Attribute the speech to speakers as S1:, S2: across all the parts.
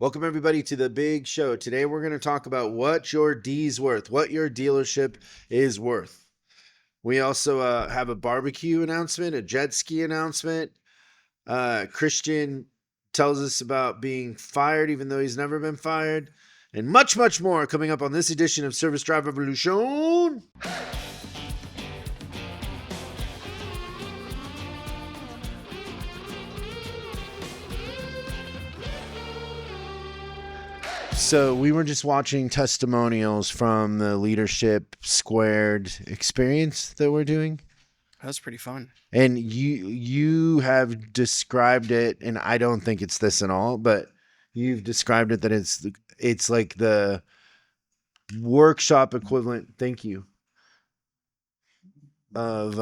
S1: Welcome, everybody, to the big show. Today, we're going to talk about what your D's worth, what your dealership is worth. We also have a barbecue announcement, a jet ski announcement. Christian tells us about being fired, even though he's never been fired, and much, much more coming up on this edition of Service Drive Revolution. So we were just watching testimonials from the Leadership Squared experience that we're doing.
S2: That was pretty fun.
S1: And you have described it, and I don't think it's this at all, but you've described it that it's like the workshop equivalent, thank you, of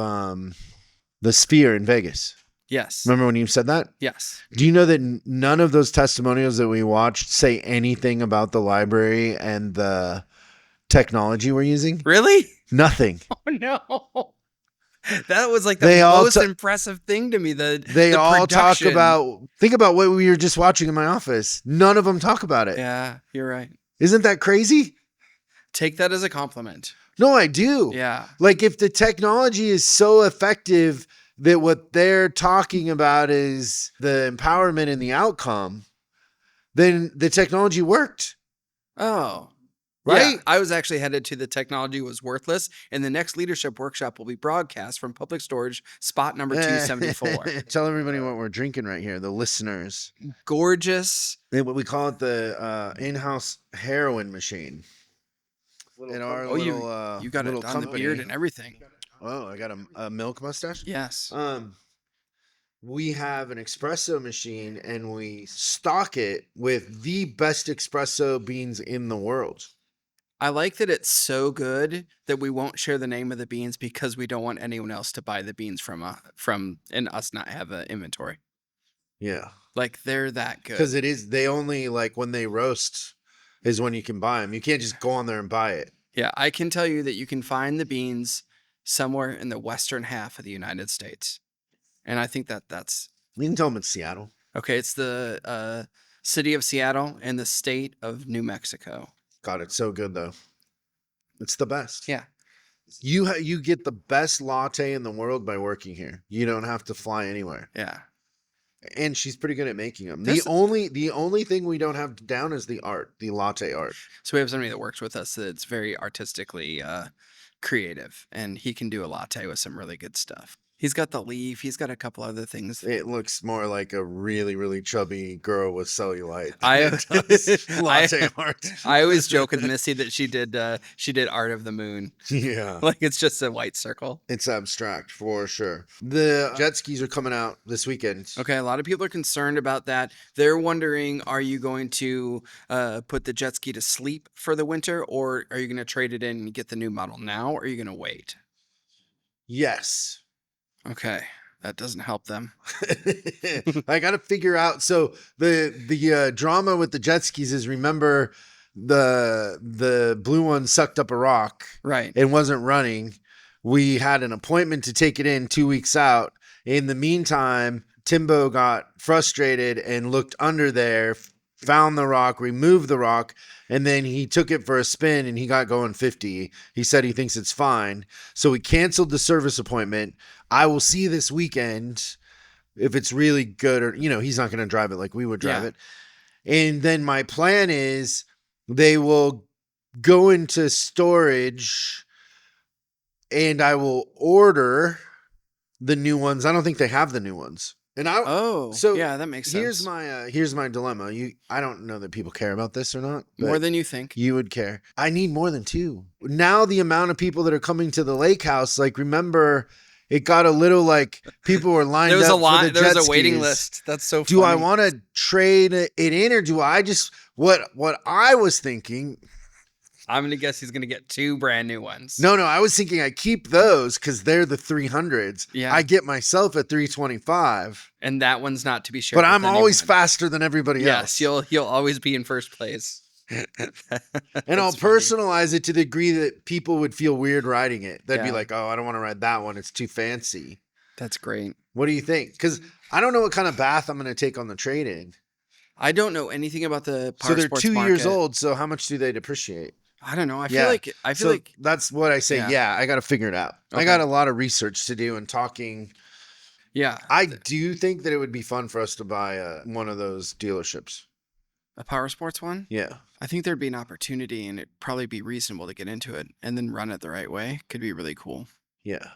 S1: the Sphere in Vegas.
S2: Yes.
S1: Remember when you said that?
S2: Yes.
S1: Do you know that none of those testimonials that we watched say anything about the library and the technology we're using?
S2: Really?
S1: Nothing.
S2: Oh, no. That was like the most impressive thing to me.
S1: They all talk about, think about what we were just watching in my office. None of them talk about it.
S2: Yeah, you're right.
S1: Isn't that crazy?
S2: Take that as a compliment.
S1: No, I do.
S2: Yeah.
S1: Like if the technology is so effective that what they're talking about is the empowerment and the outcome, then the technology worked.
S2: Oh.
S1: Right?
S2: Yeah, I was actually headed to the technology was worthless, and the next leadership workshop will be broadcast from public storage, spot number 274.
S1: Tell everybody what we're drinking right here, the listeners.
S2: Gorgeous.
S1: We call it the in-house heroin machine. In our
S2: you got it on the beard and everything.
S1: Oh, I got a milk mustache?
S2: Yes.
S1: We have an espresso machine, and we stock it with the best espresso beans in the world.
S2: I like that it's so good that we won't share the name of the beans because we don't want anyone else to buy the beans from and us not have an inventory.
S1: Yeah.
S2: Like they're that good.
S1: Because they only like when they roast is when you can buy them. You can't just go on there and buy it.
S2: Yeah, I can tell you that you can find the beans somewhere in the western half of the United States. And I think that's...
S1: You can tell them it's Seattle.
S2: Okay, it's the city of Seattle and the state of New Mexico.
S1: God, it's so good, though. It's the best.
S2: Yeah.
S1: You get the best latte in the world by working here. You don't have to fly anywhere.
S2: Yeah.
S1: And she's pretty good at making them. The only thing we don't have down is the art, the latte art.
S2: So we have somebody that works with us that's very artistically creative, and he can do a latte with some really good stuff. He's got the leaf. He's got a couple other things.
S1: It looks more like a really, really chubby girl with cellulite.
S2: Latte art. I always joke with Missy that she did Art of the Moon.
S1: Yeah.
S2: Like it's just a white circle.
S1: It's abstract for sure. The jet skis are coming out this weekend.
S2: Okay. A lot of people are concerned about that. They're wondering, are you going to put the jet ski to sleep for the winter, or are you going to trade it in and get the new model now, or are you going to wait?
S1: Yes.
S2: Okay, that doesn't help them.
S1: I got to figure out. So the drama with the jet skis is, remember the blue one sucked up a rock,
S2: right?
S1: It wasn't running. We had an appointment to take it in 2 weeks out. In the meantime, Timbo got frustrated and looked under there, found the rock, removed the rock, and then he took it for a spin and he got going 50. He said he thinks it's fine. So we canceled the service appointment. I will see this weekend if it's really good, or, he's not going to drive it like we would drive it. And then my plan is they will go into storage and I will order the new ones. I don't think they have the new ones. And
S2: yeah, that makes sense.
S1: Here's my dilemma. I don't know that people care about this or not.
S2: More than you think.
S1: You would care. I need more than 2. Now the amount of people that are coming to the lake house, like, remember, it got a little like people were lined up for the jet skis.
S2: There was a waiting list. That's so funny.
S1: Do I want to trade it in, or do I just what I was thinking?
S2: I'm going to guess he's going to get 2 brand new ones.
S1: No, I was thinking I keep those because they're the 300s.
S2: Yeah.
S1: I get myself a 325.
S2: And that one's not to be shared.
S1: But I'm always faster than everybody else.
S2: Yes, you'll always be in first place.
S1: And I'll personalize it to the degree that people would feel weird riding it. They'd be like, oh, I don't want to ride that one. It's too fancy.
S2: That's great.
S1: What do you think? Because I don't know what kind of bath I'm going to take on the trade-in.
S2: I don't know anything about the
S1: So
S2: power
S1: they're
S2: sports
S1: 2 years
S2: market.
S1: old. So how much do they depreciate?
S2: I don't know. I feel
S1: Yeah.
S2: like
S1: So that's what I say.
S2: yeah.
S1: Yeah, I got to figure it out. I
S2: Okay.
S1: got a lot of research to do and talking.
S2: Yeah.
S1: I do think that it would be fun for us to buy one of those dealerships.
S2: A power sports one?
S1: Yeah.
S2: I think there'd be an opportunity and it'd probably be reasonable to get into it and then run it the right way. Could be really cool.
S1: Yeah.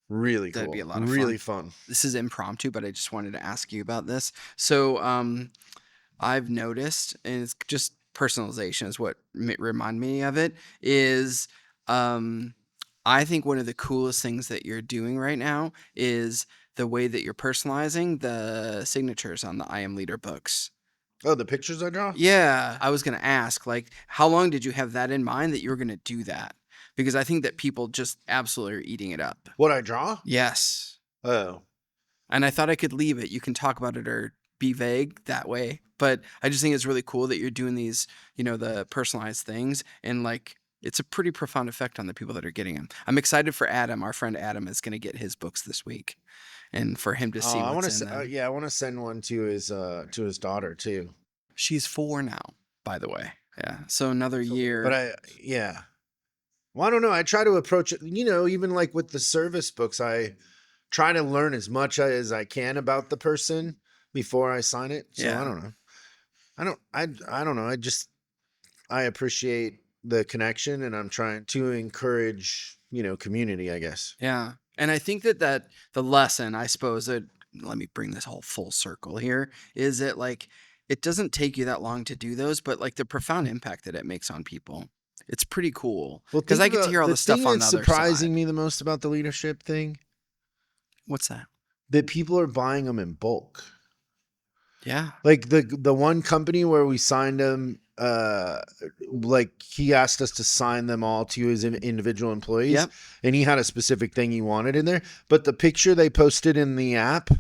S1: Really
S2: That'd
S1: cool.
S2: be a lot of
S1: Really
S2: fun.
S1: fun.
S2: This is impromptu, but I just wanted to ask you about this. So, I've noticed, and it's just personalization is what remind me of it, is I think one of the coolest things that you're doing right now is the way that you're personalizing the signatures on the I Am Leader books.
S1: Oh, the pictures I draw?
S2: Yeah, I was going to ask, like, how long did you have that in mind that you were going to do that? Because I think that people just absolutely are eating it up.
S1: What I draw?
S2: Yes.
S1: Oh.
S2: And I thought I could leave it. You can talk about it or be vague that way. But I just think it's really cool that you're doing these, the personalized things. And like, it's a pretty profound effect on the people that are getting them. I'm excited for Adam. Our friend Adam is going to get his books this week. And for him to see
S1: I want
S2: what's in
S1: to.
S2: them.
S1: Yeah, I want to send one to his daughter too.
S2: She's 4 now, by the way. Yeah. So another year.
S1: But yeah. Well, I don't know. I try to approach it. Even like with the service books, I try to learn as much as I can about the person before I sign it. So
S2: Yeah.
S1: I don't know. I don't know. I appreciate the connection, and I'm trying to encourage, community, I guess.
S2: Yeah. And I think that the lesson, I suppose, that let me bring this whole full circle here, is that like it doesn't take you that long to do those, but like the profound impact that it makes on people. It's pretty cool.
S1: Well,
S2: Because I get to hear all the stuff
S1: thing
S2: on the
S1: that's
S2: other
S1: surprising
S2: side.
S1: me the most about the leadership thing,
S2: What's that?
S1: that people are buying them in bulk.
S2: Yeah.
S1: Like the one company where we signed them, like he asked us to sign them all to his individual employees.
S2: Yep.
S1: And he had a specific thing he wanted in there. But the picture they posted in the app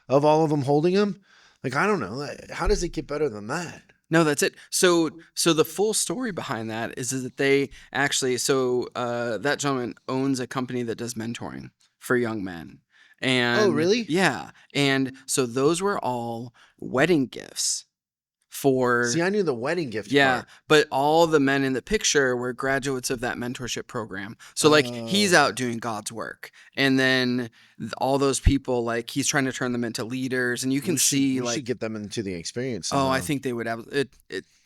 S1: of all of them holding them, like, I don't know. How does it get better than that?
S2: No, that's it. So the full story behind that is that they actually, that gentleman owns a company that does mentoring for young men. And
S1: Oh, really?
S2: Yeah. And so those were all wedding gifts for.
S1: See, I knew the wedding gift
S2: Yeah,
S1: part.
S2: but all the men in the picture were graduates of that mentorship program. So like he's out doing God's work. And then all those people, like he's trying to turn them into leaders, and you can see
S1: we
S2: like
S1: should get them into the experience.
S2: oh, I
S1: somehow.
S2: think they would have it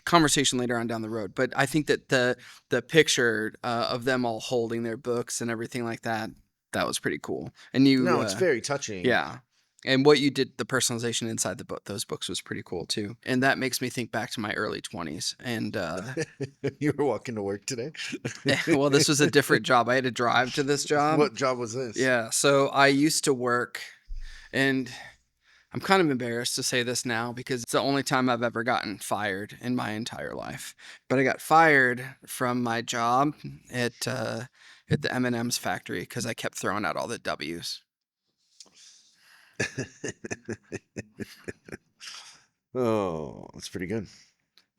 S2: conversation later on down the road. But I think that the picture of them all holding their books and everything like that was pretty cool. And you
S1: No, it's very touching.
S2: yeah. And what you did, the personalization inside the book, those books was pretty cool too. And that makes me think back to my early 20s. And
S1: You were walking to work today?
S2: well, this was a different job. I had to drive to this job.
S1: What job was this?
S2: Yeah. So I used to work, and I'm kind of embarrassed to say this now because it's the only time I've ever gotten fired in my entire life. But I got fired from my job at the M&M's factory because I kept throwing out all the W's.
S1: Oh, that's pretty good.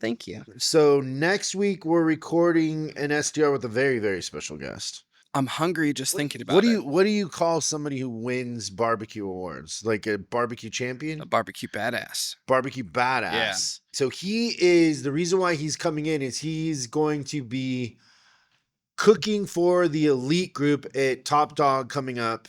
S2: Thank you.
S1: So next week we're recording an SDR with a very, very special guest.
S2: I'm hungry just thinking about it.
S1: What do you call somebody who wins barbecue awards? Like a barbecue champion?
S2: A barbecue badass.
S1: Barbecue badass.
S2: Yeah.
S1: So the reason why he's coming in is he's going to be cooking for the elite group at Top Dog coming up.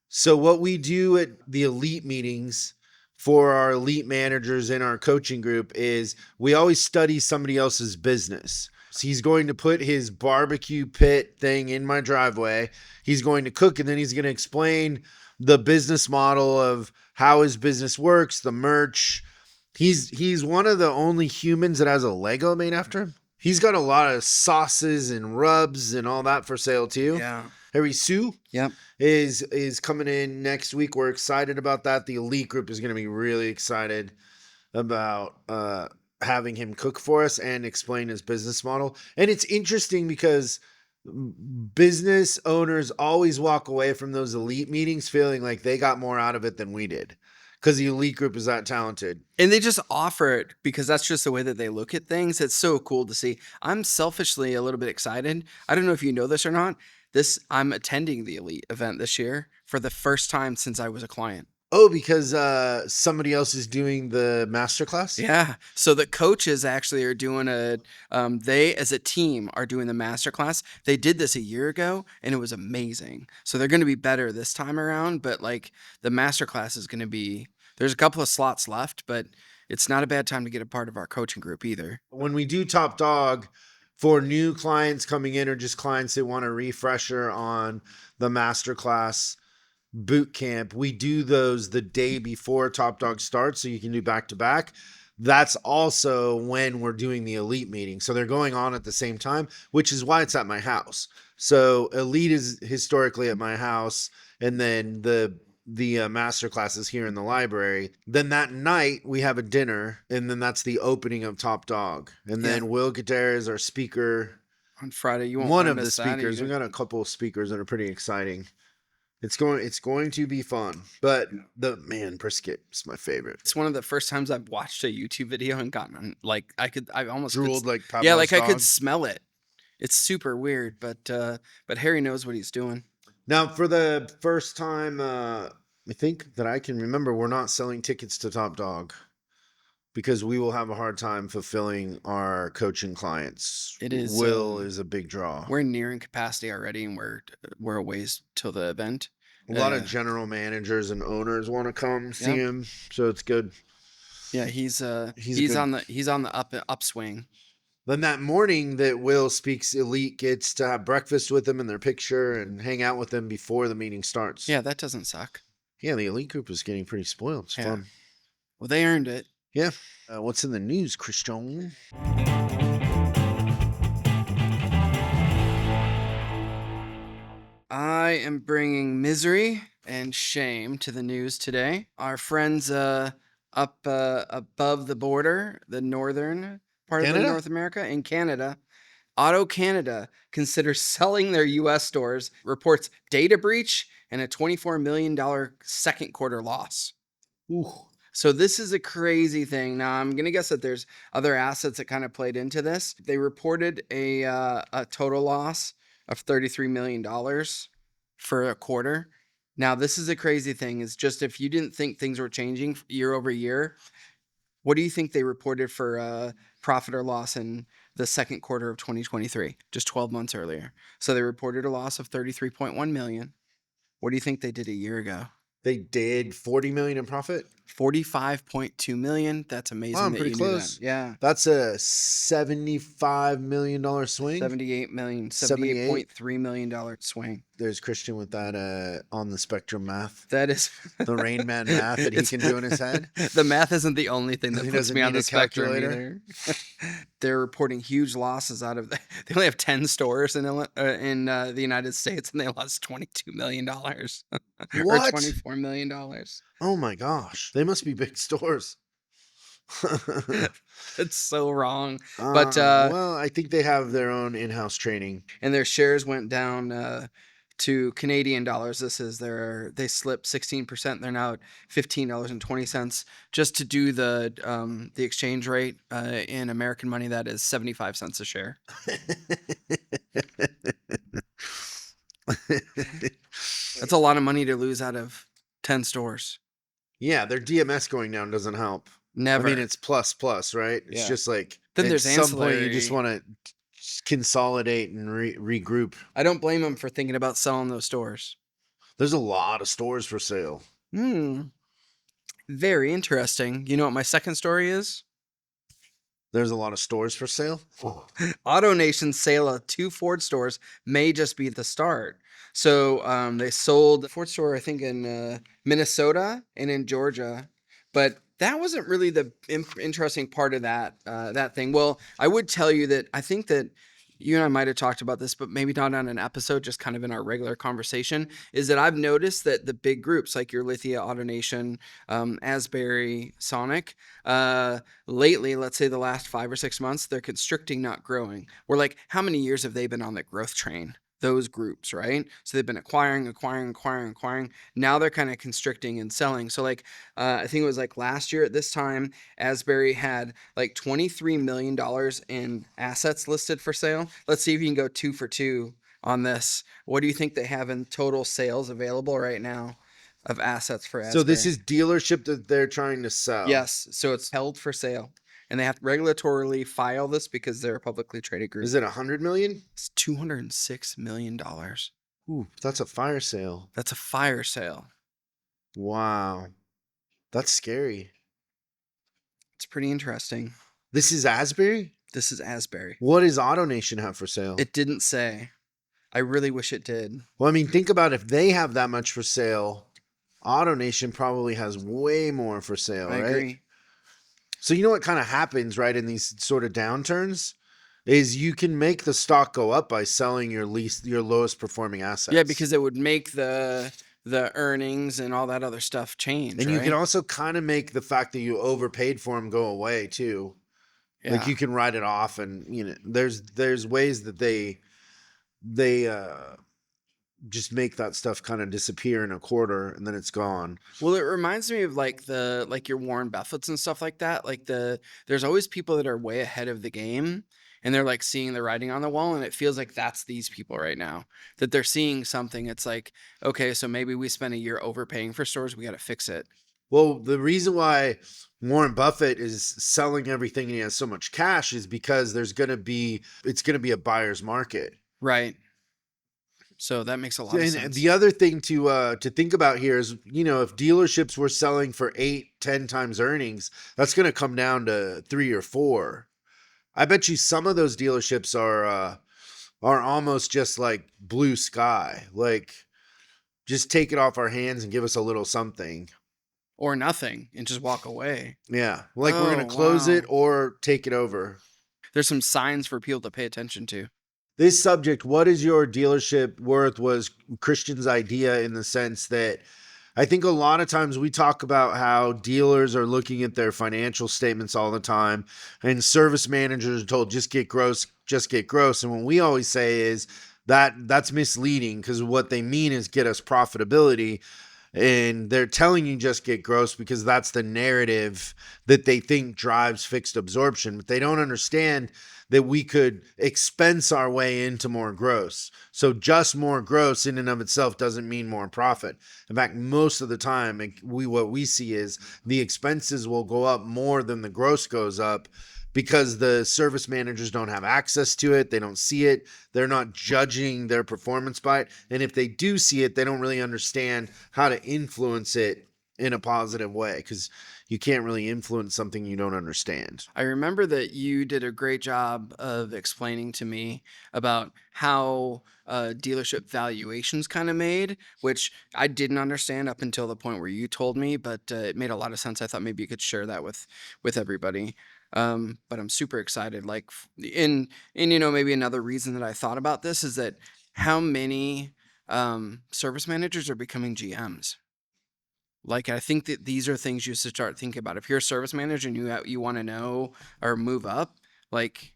S1: So what we do at the elite meetings for our elite managers in our coaching group is we always study somebody else's business. So he's going to put his barbecue pit thing in my driveway. He's going to cook, and then he's going to explain the business model of how his business works, the merch. He's one of the only humans that has a Lego made after him. He's got a lot of sauces and rubs and all that for sale too.
S2: Yeah.
S1: Harry Sue
S2: Yep.
S1: is coming in next week. We're excited about that. The elite group is going to be really excited about having him cook for us and explain his business model. And it's interesting because business owners always walk away from those elite meetings feeling like they got more out of it than we did because the elite group is that talented.
S2: And they just offer it because that's just the way that they look at things. It's so cool to see. I'm selfishly a little bit excited. I don't know if you know this or not. I'm attending the elite event this year for the first time since I was a client.
S1: Oh, because somebody else is doing the masterclass?
S2: Yeah. So the coaches actually are doing they as a team are doing the master class. They did this a year ago and it was amazing. So they're going to be better this time around, but like the master class is going to be, there's a couple of slots left, but it's not a bad time to get a part of our coaching group either.
S1: When we do Top Dog for new clients coming in or just clients that want a refresher on the masterclass boot camp, we do those the day before Top Dog starts, so you can do back to back. That's also when we're doing the elite meeting. So they're going on at the same time, which is why it's at my house. So elite is historically at my house, and then the master classes here in the library. Then that night we have a dinner, and then that's the opening of Top Dog. And then Will Gutierrez, our speaker,
S2: On Friday, you won't
S1: one
S2: wanna
S1: of the
S2: miss that
S1: speakers. We
S2: either.
S1: got a couple of speakers that are pretty exciting. It's going to be fun. But the man Brisket is my favorite.
S2: It's one of the first times I've watched a YouTube video and gotten like I almost could
S1: Drooled like Pablo's
S2: yeah, like I could
S1: dog.
S2: smell it. It's super weird, but Harry knows what he's doing.
S1: Now, for the first time, I think that I can remember, we're not selling tickets to Top Dog because we will have a hard time fulfilling our coaching clients.
S2: It is,
S1: Will is a big draw.
S2: We're nearing capacity already, and we're a ways till the event.
S1: A lot of general managers and owners want to come see
S2: Yep.
S1: him, so it's good.
S2: Yeah, he's
S1: good.
S2: on the upswing.
S1: Then that morning that Will speaks, Elite gets to have breakfast with them in their picture and hang out with them before the meeting starts.
S2: Yeah, that doesn't suck.
S1: Yeah, the Elite group is getting pretty spoiled. It's fun.
S2: Well, they earned it.
S1: Yeah. What's in the news, Christian?
S2: I am bringing misery and shame to the news today. Our friends up above the border, the northern part of
S1: Canada?
S2: North America, in Canada, Auto Canada considers selling their U.S. stores, reports data breach and a $24 million second quarter loss.
S1: Ooh.
S2: So this is a crazy thing. Now I'm gonna guess that there's other assets that kind of played into this. They reported a total loss of $33 million for a quarter. Now this is a crazy thing. Is just if you didn't think things were changing year over year, what do you think they reported for profit or loss in the second quarter of 2023, just 12 months earlier? So they reported a loss of 33.1 million. What do you think they did a year ago?
S1: They did 40 million in profit.
S2: 45.2 million. That's amazing.
S1: Wow, I'm
S2: that
S1: pretty
S2: you
S1: close.
S2: Knew that. Yeah.
S1: That's a $75 million swing.
S2: 78 million, $78.3 million swing.
S1: There's Christian with that on the spectrum math.
S2: That is
S1: the Rain Man math that he can do in his head.
S2: The math isn't the only thing that
S1: He
S2: puts
S1: doesn't
S2: me on
S1: need
S2: the
S1: a
S2: spectrum
S1: calculator.
S2: either. They're reporting huge losses out of. They only have 10 stores in the United States, and they lost $22 million.
S1: What?
S2: Or $24 million.
S1: Oh my gosh, they must be big stores.
S2: It's so wrong. But
S1: well, I think they have their own in-house training.
S2: And their shares went down to Canadian dollars. They slipped 16%. They're now at $15.20. Just to do the exchange rate in American money, that is 75 cents a share. That's a lot of money to lose out of 10 stores.
S1: Yeah, their DMS going down doesn't help.
S2: Never.
S1: I mean, it's plus, right? It's just like
S2: then
S1: at
S2: there's
S1: some
S2: ancillary.
S1: point you just want to consolidate and regroup.
S2: I don't blame them for thinking about selling those stores.
S1: There's a lot of stores for sale.
S2: Very interesting. You know what my second story is?
S1: There's a lot of stores for sale.
S2: AutoNation's sale of 2 Ford stores may just be the start. So they sold the Ford store, I think, in Minnesota and in Georgia, but that wasn't really the interesting part of that thing. Well, I would tell you that I think that you and I might have talked about this, but maybe not on an episode, just kind of in our regular conversation, is that I've noticed that the big groups like your Lithia, AutoNation, Asbury, Sonic, lately, let's say the last 5 or 6 months, they're constricting, not growing. We're like, how many years have they been on the growth train? Those groups, right? So they've been acquiring. Now they're kind of constricting and selling. So like, I think it was like last year at this time, Asbury had like $23 million in assets listed for sale. Let's see if you can go 2 for 2 on this. What do you think they have in total sales available right now? of assets for
S1: So this
S2: Asbury.
S1: is dealership that they're trying to sell.
S2: Yes, so it's held for sale, and they have to regulatorily file this because they're a publicly traded group.
S1: Is it 100 million?
S2: It's $206 million.
S1: Ooh, that's a fire sale.
S2: That's a fire sale.
S1: Wow. That's scary.
S2: It's pretty interesting.
S1: This is Asbury?
S2: This is Asbury.
S1: What does AutoNation have for sale?
S2: It didn't say. I really wish it did.
S1: Well, I mean, think about if they have that much for sale, AutoNation probably has way more for sale,
S2: I
S1: right?
S2: agree.
S1: So you know what kind of happens, right, in these sort of downturns is you can make the stock go up by selling your lowest performing assets.
S2: Yeah, because it would make the earnings and all that other stuff change.
S1: and you
S2: right?
S1: can also kind of make the fact that you overpaid for them go away too. Like
S2: Yeah.
S1: you can write it off, and you know there's ways that they just make that stuff kind of disappear in a quarter and then it's gone.
S2: Well, it reminds me of like your Warren Buffett's and stuff like that. Like there's always people that are way ahead of the game and they're like seeing the writing on the wall, and it feels like that's these people right now, that they're seeing something. It's like, okay, so maybe we spent a year overpaying for stores, we got to fix it.
S1: Well, the reason why Warren Buffett is selling everything and he has so much cash is because it's going to be a buyer's market.
S2: Right. So that makes a lot of sense.
S1: And the other thing to think about here is, you know, if dealerships were selling for 8-10 times earnings, that's going to come down to 3 or 4. I bet you some of those dealerships are almost just like blue sky, like just take it off our hands and give us a little something.
S2: Or nothing and just walk away.
S1: Yeah, like we're going to
S2: Oh,
S1: close
S2: wow.
S1: it or take it over.
S2: There's some signs for people to pay attention to.
S1: This subject, what is your dealership worth, was Christian's idea in the sense that I think a lot of times we talk about how dealers are looking at their financial statements all the time and service managers are told just get gross. And what we always say is that's misleading, because what they mean is get us profitability. And they're telling you just get gross because that's the narrative that they think drives fixed absorption. But they don't understand that we could expense our way into more gross. So just more gross in and of itself doesn't mean more profit. In fact, most of the time, what we see is the expenses will go up more than the gross goes up, because the service managers don't have access to it. They don't see it. They're not judging their performance by it. And if they do see it, they don't really understand how to influence it in a positive way, because you can't really influence something you don't understand.
S2: I remember that you did a great job of explaining to me about how dealership valuations kind of made, which I didn't understand up until the point where you told me, but it made a lot of sense. I thought maybe you could share that with everybody. But I'm super excited. Like, and you know, maybe another reason that I thought about this is that how many service managers are becoming GMs. Like, I think that these are things you should start thinking about. If you're a service manager and you want to know or move up, like,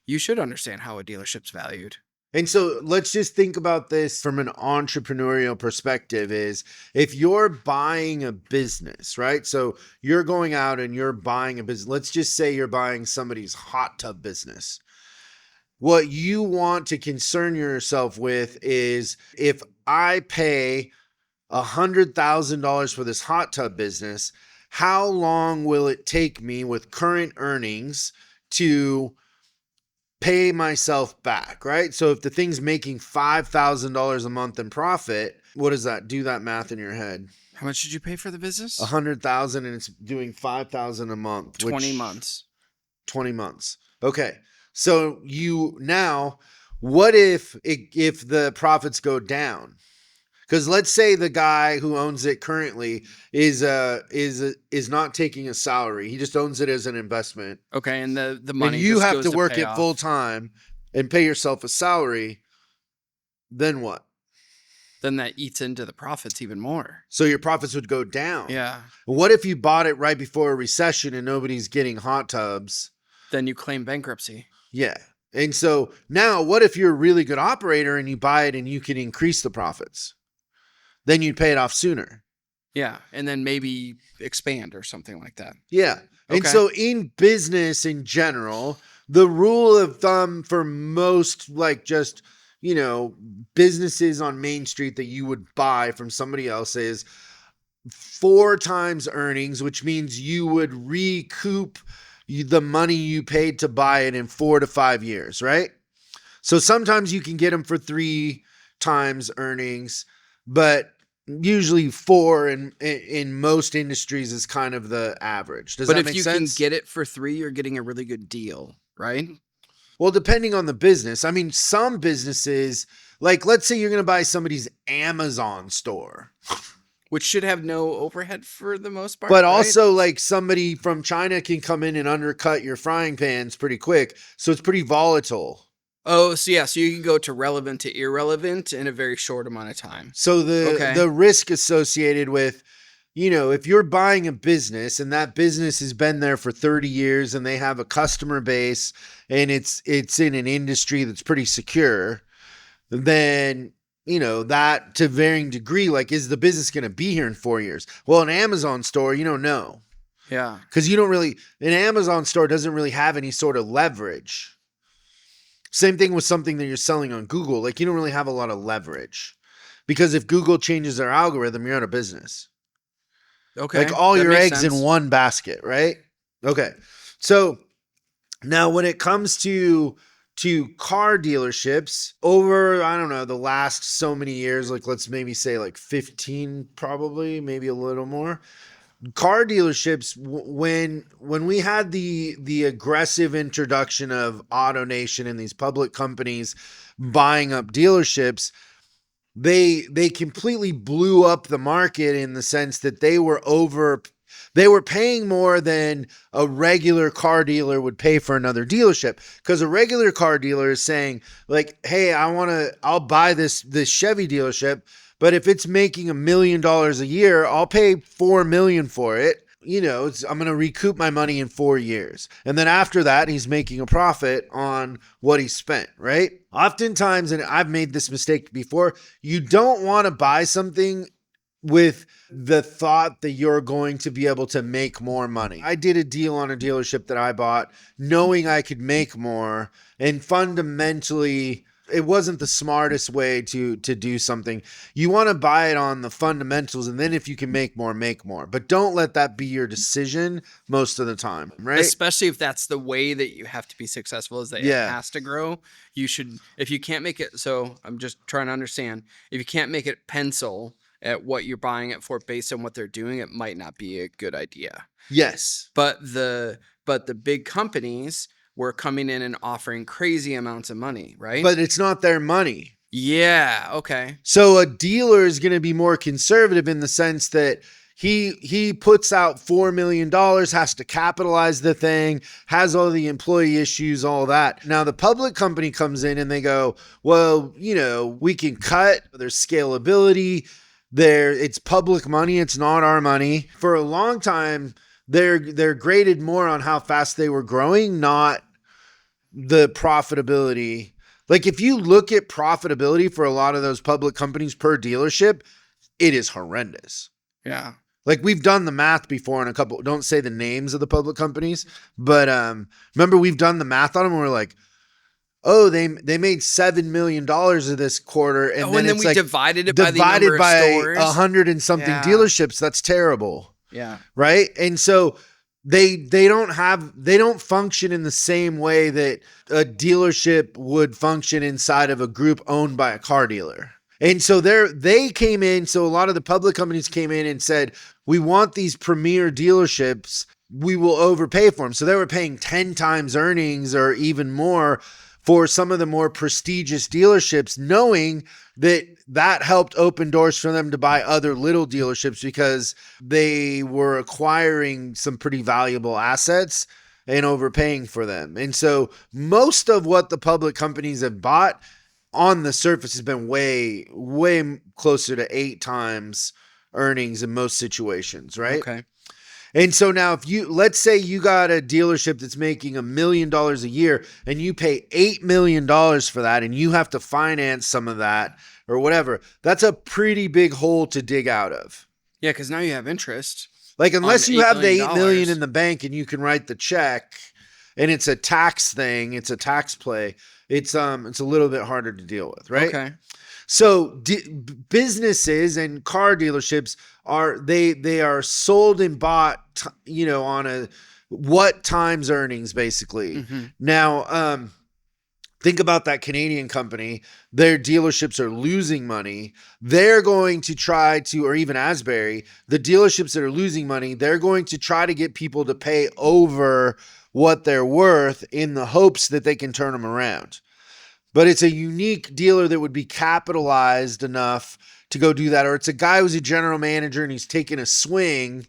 S2: you should understand how a dealership's valued.
S1: And so let's just think about this from an entrepreneurial perspective. Is if you're buying a business, right? So you're going out and you're buying a business. Let's just say you're buying somebody's hot tub business. What you want to concern yourself with is, if I pay $100,000 for this hot tub business, how long will it take me with current earnings to pay myself back, right? So if the thing's making $5,000 a month in profit, what does that do? That math in your head.
S2: How much did you pay for the business?
S1: 100,000, and it's doing 5,000 a month.
S2: 20 months.
S1: 20 months. Okay. So what if the profits go down? Because let's say the guy who owns it currently is not taking a salary. He just owns it as an investment.
S2: Okay, and the money,
S1: and you
S2: just
S1: have
S2: goes
S1: to work
S2: pay
S1: it
S2: off.
S1: full time and pay yourself a salary. Then what?
S2: Then that eats into the profits even more.
S1: So your profits would go down.
S2: Yeah.
S1: What if you bought it right before a recession and nobody's getting hot tubs?
S2: Then you claim bankruptcy.
S1: Yeah. And so now what if you're a really good operator and you buy it and you can increase the profits? Then you'd pay it off sooner.
S2: Yeah. And then maybe expand or something like that.
S1: Yeah. And
S2: Okay.
S1: so in business in general, the rule of thumb for most, like, just, businesses on Main Street that you would buy from somebody else is 4 times earnings, which means you would recoup the money you paid to buy it in 4 to 5 years, right? So sometimes you can get them for 3 times earnings, but usually 4 in most industries is kind of the average. Does
S2: But
S1: that
S2: if
S1: make
S2: you
S1: sense?
S2: can get it for 3, you're getting a really good deal, right?
S1: Well, depending on the business. I mean, some businesses, like let's say you're going to buy somebody's Amazon store.
S2: Which should have no overhead for the most part.
S1: But
S2: right?
S1: also, like somebody from China can come in and undercut your frying pans pretty quick. So it's pretty volatile.
S2: Oh, so yeah, so you can go to relevant to irrelevant in a very short amount of time.
S1: So
S2: Okay.
S1: the risk associated with, if you're buying a business and that business has been there for 30 years and they have a customer base and it's in an industry that's pretty secure, then that to varying degree, like, is the business going to be here in 4 years? Well, an Amazon store, you don't know.
S2: Yeah.
S1: Because an Amazon store doesn't really have any sort of leverage. Same thing with something that you're selling on Google. Like, you don't really have a lot of leverage. Because if Google changes their algorithm, you're out of business.
S2: Okay.
S1: Like all
S2: that
S1: your
S2: makes
S1: eggs
S2: sense.
S1: in one basket, right? Okay. So now when it comes to car dealerships over, I don't know, the last so many years, like let's maybe say like 15, probably, maybe a little more. Car dealerships, when we had the aggressive introduction of AutoNation and these public companies buying up dealerships, they completely blew up the market in the sense that they were paying more than a regular car dealer would pay for another dealership, because a regular car dealer is saying like, hey, I'll buy this Chevy dealership, but if it's making $1 million a year, I'll pay $4 million for it. I'm going to recoup my money in 4 years. And then after that, he's making a profit on what he spent, right? Oftentimes, and I've made this mistake before, you don't want to buy something with the thought that you're going to be able to make more money. I did a deal on a dealership that I bought knowing I could make more, and fundamentally it wasn't the smartest way to do something. You want to buy it on the fundamentals, and then if you can make more, make more. But don't let that be your decision most of the time, right?
S2: Especially if that's the way that you have to be successful, is that
S1: Yeah.
S2: it has to grow. You should, if you can't make it, so I'm just trying to understand, if you can't make it pencil at what you're buying it for based on what they're doing, it might not be a good idea.
S1: Yes.
S2: But the big companies were coming in and offering crazy amounts of money, right?
S1: But it's not their money.
S2: Yeah, okay.
S1: So a dealer is going to be more conservative in the sense that he puts out $4 million, has to capitalize the thing, has all the employee issues, all that. Now the public company comes in and they go, well, we can cut, there's scalability there. It's public money. It's not our money. For a long time, they're graded more on how fast they were growing, not the profitability. Like if you look at profitability for a lot of those public companies per dealership, it is horrendous.
S2: Yeah.
S1: Like we've done the math before on a couple, don't say the names of the public companies, but remember we've done the math on them and we're like, oh, they made $7 million of this quarter, and then it's
S2: we
S1: like
S2: divided it by the number of stores.
S1: 100 and something dealerships. That's terrible.
S2: Yeah.
S1: Right. And so they don't function in the same way that a dealership would function inside of a group owned by a car dealer. And so they came in. So a lot of the public companies came in and said, we want these premier dealerships. We will overpay for them. So they were paying 10 times earnings or even more for some of the more prestigious dealerships, knowing that helped open doors for them to buy other little dealerships because they were acquiring some pretty valuable assets and overpaying for them. And so most of what the public companies have bought on the surface has been way, way closer to 8 times earnings in most situations, right?
S2: Okay.
S1: And so now let's say you got a dealership that's making $1 million a year and you pay $8 million for that and you have to finance some of that or whatever, that's a pretty big hole to dig out of.
S2: Yeah, because now you have interest.
S1: Like unless you have the $8 million
S2: $8
S1: in the bank and you can write the check, and it's a tax thing, it's a tax play, it's a little bit harder to deal with, right?
S2: Okay.
S1: So businesses and car dealerships they are sold and bought, on a what times earnings basically.
S2: Mm-hmm.
S1: Now, think about that Canadian company. Their dealerships are losing money. They're going to try to, or even Asbury, the dealerships that are losing money, they're going to try to get people to pay over what they're worth in the hopes that they can turn them around. But it's a unique dealer that would be capitalized enough to go do that. Or it's a guy who's a general manager and he's taking a swing.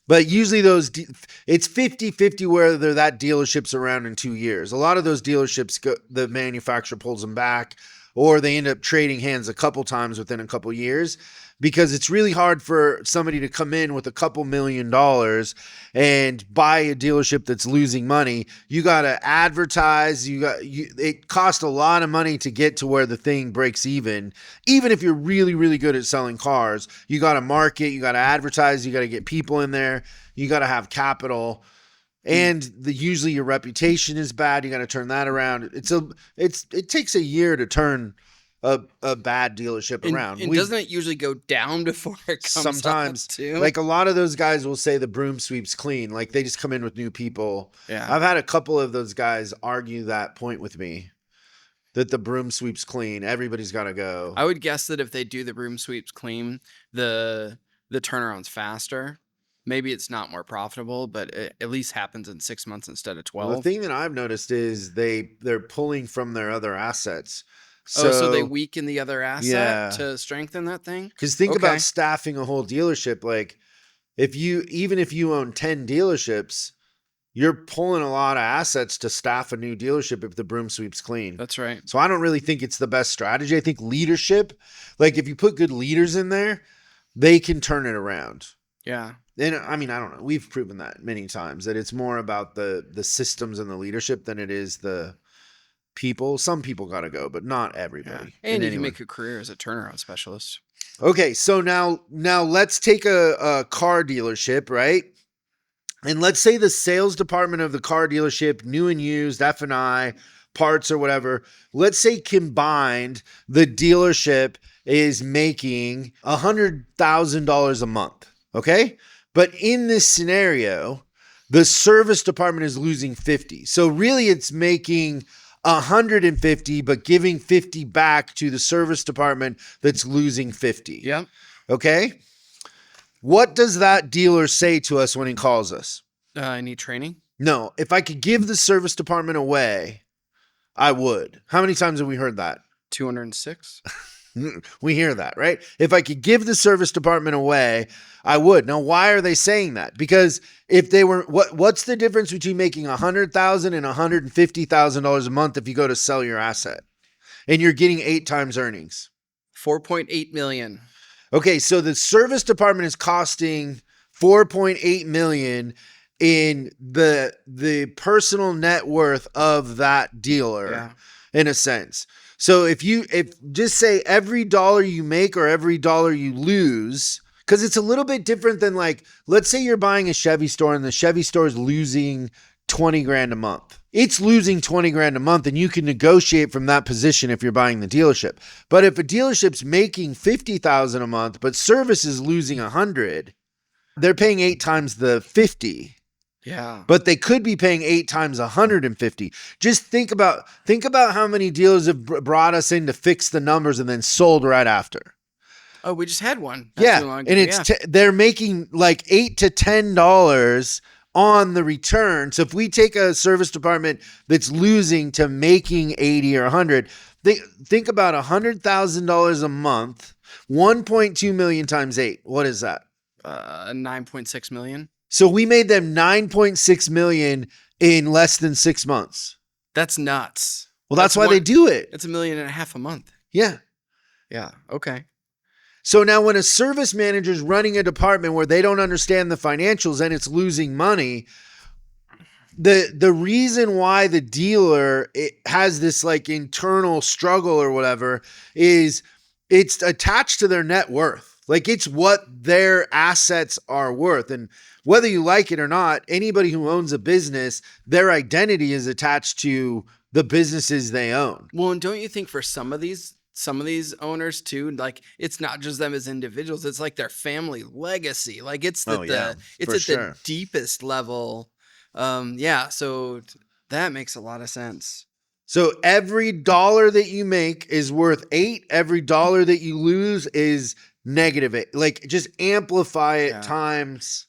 S1: But usually it's 50-50 whether that dealership's around in 2 years. A lot of those dealerships, the manufacturer pulls them back, or they end up trading hands a couple times within a couple years, because it's really hard for somebody to come in with a couple $1 million and buy a dealership that's losing money. You got to advertise. It costs a lot of money to get to where the thing breaks even. Even if you're really, really good at selling cars, you got to market, you got to advertise, you got to get people in there, you got to have capital. And usually your reputation is bad. You got to turn that around. It takes a year to turn a bad dealership around.
S2: And doesn't it usually go down before it comes
S1: sometimes
S2: up too?
S1: Like a lot of those guys will say the broom sweeps clean. Like they just come in with new people.
S2: Yeah.
S1: I've had a couple of those guys argue that point with me, that the broom sweeps clean. Everybody's got to go.
S2: I would guess that if they do the broom sweeps clean, the turnaround's faster. Maybe it's not more profitable, but it at least happens in 6 months instead of 12.
S1: Well, the thing that I've noticed is they're pulling from their other assets.
S2: So they weaken the other asset to strengthen that thing?
S1: Because think about staffing a whole dealership. Like even if you own 10 dealerships, you're pulling a lot of assets to staff a new dealership if the broom sweeps clean.
S2: That's right.
S1: So I don't really think it's the best strategy. I think leadership, like if you put good leaders in there, they can turn it around.
S2: Yeah.
S1: And I mean, I don't know. We've proven that many times, that it's more about the systems and the leadership than it is the people. Some people got to go, but not everybody.
S2: Yeah. And you can make a career as a turnaround specialist.
S1: Okay, so now let's take a car dealership, right? And let's say the sales department of the car dealership, new and used, F&I, parts or whatever, let's say combined, the dealership is making $100,000 a month, okay? But in this scenario, the service department is losing 50. So really it's making 150, but giving 50 back to the service department that's losing 50.
S2: Yep.
S1: Okay. What does that dealer say to us when he calls us?
S2: I need training.
S1: No, if I could give the service department away, I would. How many times have we heard that?
S2: 206.
S1: We hear that, right? If I could give the service department away, I would. Now, why are they saying that? Because if they were, what's the difference between making $100,000 and $150,000 a month if you go to sell your asset and you're getting 8 times earnings?
S2: 4.8 million.
S1: Okay, so the service department is costing 4.8 million in the personal net worth of that dealer, in a sense. So if just say every dollar you make or every dollar you lose, because it's a little bit different than, like, let's say you're buying a Chevy store and the Chevy store is losing 20 grand a month. It's losing 20 grand a month, and you can negotiate from that position if you're buying the dealership. But if a dealership's making 50,000 a month, but service is losing 100, they're paying 8 times the 50.
S2: Yeah.
S1: But they could be paying 8 times 150. Just think about how many dealers have brought us in to fix the numbers and then sold right after.
S2: Oh, we just had one. Not too long ago.
S1: And it's they're making like $8 to $10 on the return. So if we take a service department that's losing to making 80 or 100, think about $100,000 a month, 1.2 million times 8. What is that?
S2: 9.6 million.
S1: So we made them 9.6 million in less than 6 months.
S2: That's nuts.
S1: Well, that's why they do it.
S2: It's $1.5 million a month.
S1: Yeah.
S2: Yeah. Okay.
S1: So now when a service manager is running a department where they don't understand the financials and it's losing money, the reason why the dealer has this like internal struggle or whatever is it's attached to their net worth. Like, it's what their assets are worth. And whether you like it or not, anybody who owns a business, their identity is attached to the businesses they own.
S2: Well, and don't you think for some of these owners too, like it's not just them as individuals, it's like their family legacy. Like it's
S1: Oh, yeah,
S2: it's
S1: for
S2: at
S1: sure.
S2: the deepest level. Yeah, so that makes a lot of sense.
S1: So every dollar that you make is worth 8. Every dollar that you lose is -8. Like, just amplify it
S2: Yeah.
S1: times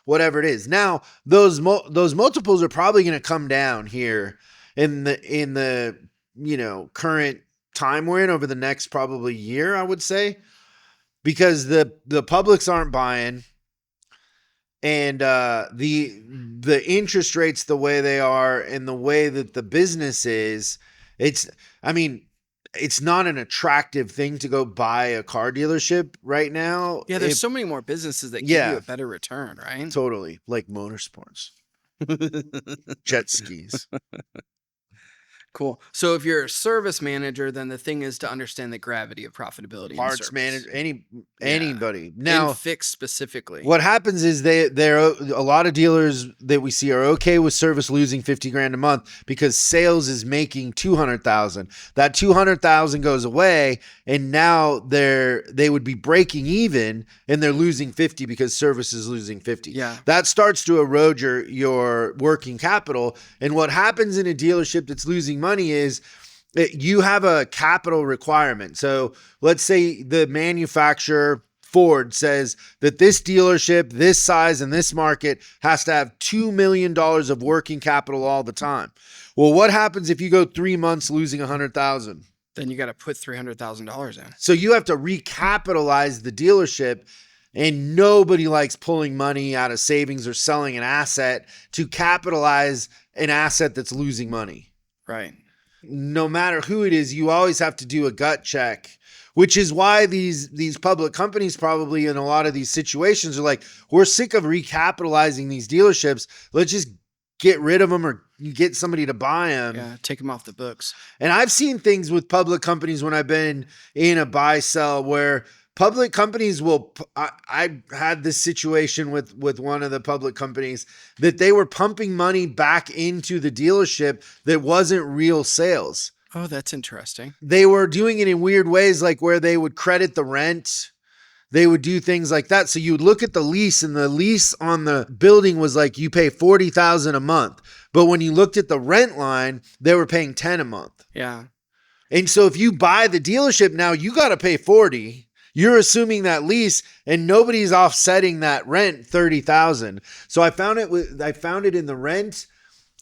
S1: whatever it is. Now, those multiples are probably going to come down here in the current time we're in over the next probably year, I would say, because the publics aren't buying, and the interest rates the way they are and the way that the business is, it's not an attractive thing to go buy a car dealership right now.
S2: Yeah, there's so many more businesses that give you a better return, right?
S1: Totally, like motorsports, jet skis.
S2: Cool. So if you're a service manager, then the thing is to understand the gravity of profitability.
S1: Parts
S2: in
S1: manager,
S2: service.
S1: anybody.
S2: And
S1: Now,
S2: fix specifically.
S1: what happens is they're a lot of dealers that we see are okay with service losing 50 grand a month because sales is making 200,000. That 200,000 goes away, and now they would be breaking even, and they're losing 50 because service is losing 50.
S2: Yeah.
S1: That starts to erode your working capital. And what happens in a dealership that's losing money is you have a capital requirement. So let's say the manufacturer Ford says that this dealership, this size, and this market has to have $2 million of working capital all the time. Well, what happens if you go 3 months losing 100,000?
S2: Then you got to put $300,000 in.
S1: So you have to recapitalize the dealership, and nobody likes pulling money out of savings or selling an asset to capitalize an asset that's losing money.
S2: Right.
S1: No matter who it is, you always have to do a gut check, which is why these public companies probably in a lot of these situations are like, we're sick of recapitalizing these dealerships. Let's just get rid of them or get somebody to buy them.
S2: Yeah, take them off the books.
S1: And I've seen things with public companies when I've been in a buy sell where public companies will, I had this situation with one of the public companies that they were pumping money back into the dealership that wasn't real sales.
S2: Oh, that's interesting.
S1: They were doing it in weird ways, like where they would credit the rent. They would do things like that. So you would look at the lease, and the lease on the building was like, you pay $40,000 a month. But when you looked at the rent line, they were paying $10,000 a month.
S2: Yeah.
S1: And so if you buy the dealership now, you got to pay $40,000. You're assuming that lease, and nobody's offsetting that rent $30,000. So I found it in the rent.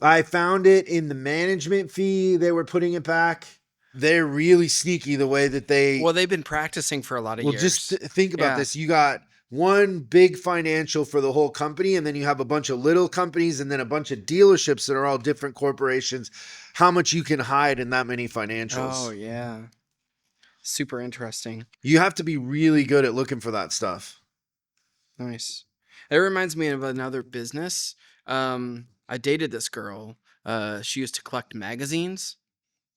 S1: I found it in the management fee. They were putting it back. They're really sneaky the way that
S2: they've been practicing for a lot of years.
S1: Just think about this. You got one big financial for the whole company, and then you have a bunch of little companies, and then a bunch of dealerships that are all different corporations. How much you can hide in that many financials.
S2: Oh, yeah. Super interesting.
S1: You have to be really good at looking for that stuff.
S2: Nice. It reminds me of another business. I dated this girl. She used to collect magazines.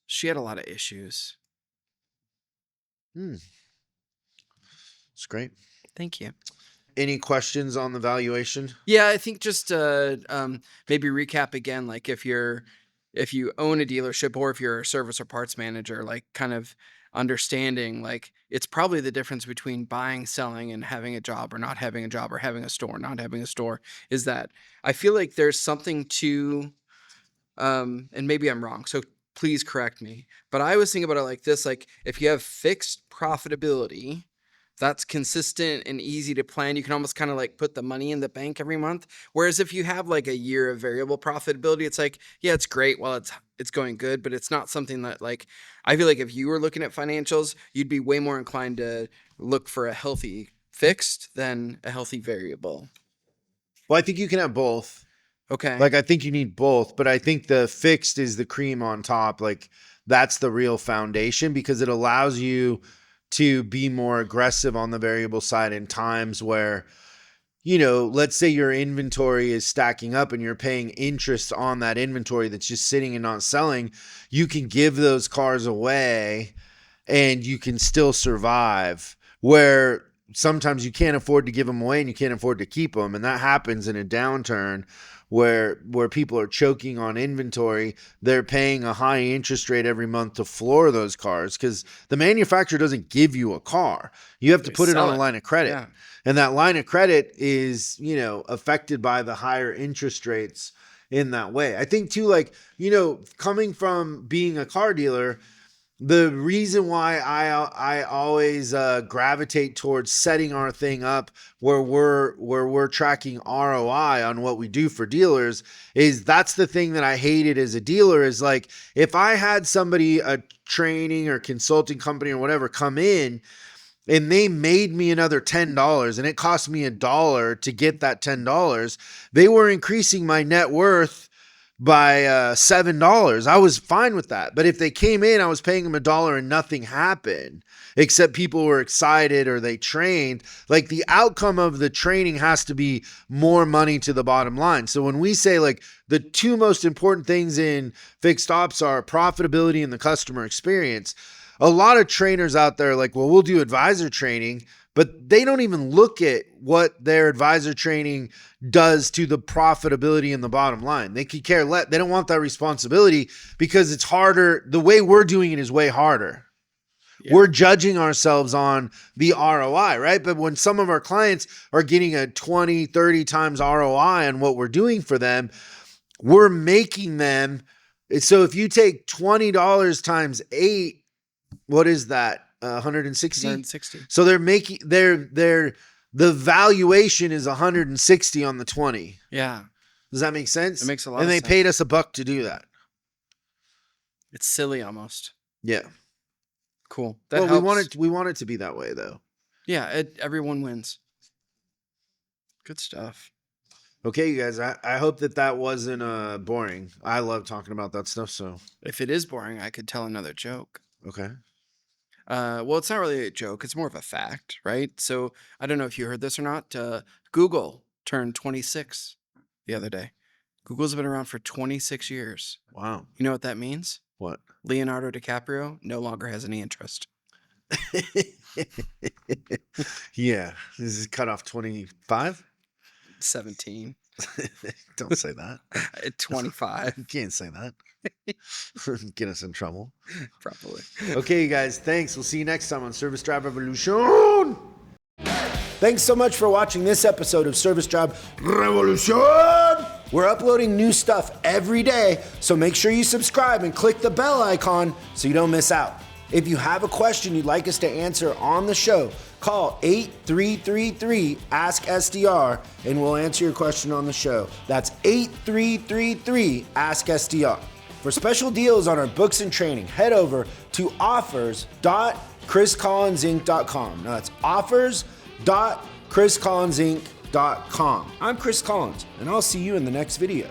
S2: She had a lot of issues.
S1: It's great.
S2: Thank you.
S1: Any questions on the valuation?
S2: Yeah, I think just maybe recap again, like if you own a dealership or if you're a service or parts manager, like kind of understanding like it's probably the difference between buying, selling, and having a job or not having a job, or having a store, not having a store, is that I feel like there's something to and maybe I'm wrong, so please correct me, but I was thinking about it like this: like if you have fixed profitability that's consistent and easy to plan, you can almost kind of like put the money in the bank every month. Whereas if you have like a year of variable profitability, it's like, yeah, it's great while it's going good, but it's not something that, like, I feel like if you were looking at financials, you'd be way more inclined to look for a healthy fixed than a healthy variable.
S1: Well, I think you can have both.
S2: Okay.
S1: Like, I think you need both, but I think the fixed is the cream on top. Like, that's the real foundation, because it allows you to be more aggressive on the variable side in times where, let's say your inventory is stacking up and you're paying interest on that inventory that's just sitting and not selling. You can give those cars away and you can still survive. Where sometimes you can't afford to give them away and you can't afford to keep them. And that happens in a downturn where people are choking on inventory. They're paying a high interest rate every month to floor those cars because the manufacturer doesn't give you a car. You have to put it on a line of credit.
S2: Yeah.
S1: And that line of credit is, affected by the higher interest rates in that way. I think too, like, coming from being a car dealer, the reason why I always gravitate towards setting our thing up where we're tracking ROI on what we do for dealers is that's the thing that I hated as a dealer is like, if I had somebody, a training or consulting company or whatever come in and they made me another $10 and it cost me $1 to get that $10, they were increasing my net worth by $7. I was fine with that. But if they came in, I was paying them $1 and nothing happened, except people were excited or they trained. Like the outcome of the training has to be more money to the bottom line. So when we say like the two most important things in fixed ops are profitability and the customer experience, a lot of trainers out there are like, well, we'll do advisor training, but they don't even look at what their advisor training does to the profitability and the bottom line. They could care less. They don't want that responsibility because it's harder. The way we're doing it is way harder. Yeah. We're judging ourselves on the ROI, right? But when some of our clients are getting a 20, 30 times ROI on what we're doing for them, we're making them. So if you take $20 times 8, what is that? 160.
S2: 160.
S1: So they're making the valuation is 160 on the 20.
S2: Yeah.
S1: Does that make sense?
S2: It makes a lot
S1: of sense. And they paid us $1 to do that.
S2: It's silly almost.
S1: Yeah.
S2: Cool.
S1: Well, we want it to be that way though.
S2: Yeah, everyone wins. Good stuff.
S1: Okay, you guys, I hope that wasn't boring. I love talking about that stuff, so.
S2: If it is boring, I could tell another joke.
S1: Okay.
S2: Well, it's not really a joke. It's more of a fact, right? So I don't know if you heard this or not. Google turned 26 the other day. Google's been around for 26 years.
S1: Wow.
S2: You know what that means?
S1: What?
S2: Leonardo DiCaprio no longer has any interest.
S1: Yeah. This is cut off 25?
S2: 17.
S1: Don't say that.
S2: 25.
S1: You can't say that. Get us in trouble.
S2: Probably.
S1: Okay, you guys. Thanks. We'll see you next time on Service Drive Revolution. Thanks so much for watching this episode of Service Drive Revolution. We're uploading new stuff every day, so make sure you subscribe and click the bell icon so you don't miss out. If you have a question you'd like us to answer on the show, call 8333-ASK-SDR and we'll answer your question on the show. That's 8333-ASK-SDR. For special deals on our books and training, head over to offers.chriscollinsinc.com. Now that's offers.chriscollinsinc.com. I'm Chris Collins, and I'll see you in the next video.